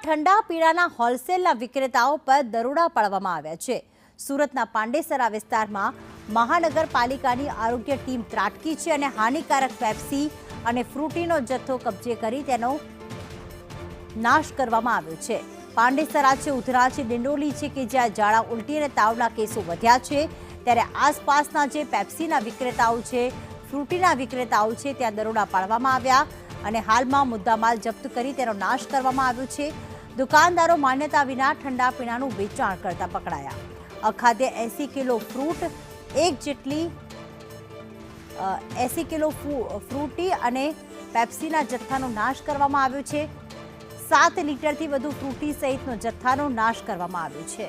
ઠંડા પીણાના હોલસેલના વિક્રેતાઓ પર દરોડા પાડવામાં આવ્યા છે। સુરતના પાંડેસરા વિસ્તારમાં મહાનગરપાલિકાની આરોગ્ય ટીમ ત્રાટકી છે અને હાનિકારક પેપ્સી અને ફ્રૂટીનો જથ્થો કબજે કરી તેનો નાશ કરવામાં આવ્યો છે। પાંડેસરા છે, ઉધરા છે, ડિંડોલી છે કે જ્યાં ઝાડા ઉલટી અને તાવના કેસો વધ્યા છે, ત્યારે આસપાસના જે પેપ્સીના વિક્રેતાઓ છે, ફ્રૂટીના વિક્રેતાઓ છે ત્યાં દરોડા પાડવામાં આવ્યા અને હાલમાં મુદ્દામાલ જપ્ત કરી તેનો નાશ કરવામાં આવ્યો છે। દુકાનદારો માન્યતા વિના ઠંડા પીણાનું વેચાણ કરતા પકડાયા। અખાદ્ય 80 કિલો ફ્રૂટ, 80 કિલો ફ્રૂટી અને પેપ્સીના જથ્થાનો નાશ કરવામાં આવ્યો છે। 7 લીટરથી વધુ ફ્રૂટી સહિતનો જથ્થાનો નાશ કરવામાં આવ્યો છે।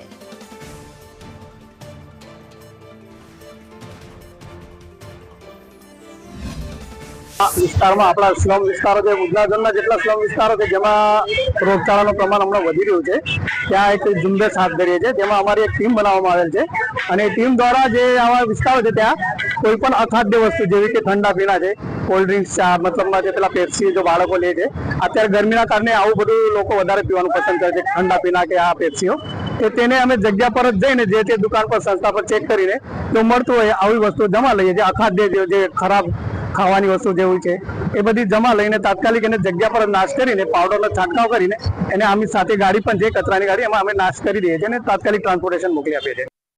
વિસ્તારમાં આપણા સ્લમ વિસ્તારો છે, ગુજરાતના જેટલા સ્લમ વિસ્તારો છે જેમાં રોગચાળાનું પ્રમાણ હમણાં વધી રહ્યું છે, ત્યાં એક ઝુંબેશ હાથ ધરીએ છીએ, જેમાં અમારી એક ટીમ બનાવવામાં આવેલ છે અને ટીમ દ્વારા જે આવા વિસ્તારો છે ત્યાં કોઈ પણ અખાદ્ય વસ્તુ જેવી કે ઠંડા પીણા છે, કોલ્ડ ડ્રિંક્સ છે, મતલબમાં જે પેલા પેપ્સી જો બાળકો લે છે, અત્યારે ગરમીના કારણે આવું બધું લોકો વધારે પીવાનું પસંદ કરે છે, ઠંડા પીણા કે આ પેપ્સીઓ, કે તેને અમે જગ્યા પર જ જઈને જે તે દુકાન પર સંસ્થા પર ચેક કરીને જો મળતું હોય આવી વસ્તુ જમા લઈએ, જે અખાદ્ય જે ખરાબ ખાવાની વસ્તુ જેવી છે એ બધી જમા લઈને તાત્કાલિક એને જગ્યા પર નાશ કરીને પાવડરનો છંટકાવ કરીને એને આમની સાથે ગાડી પણ છે, કચરાની ગાડી, એમાં અમે નાશ કરી દઈએ છીએ અને તાત્કાલિક ટ્રાન્સપોર્ટેશન મોકલી આપીએ છીએ।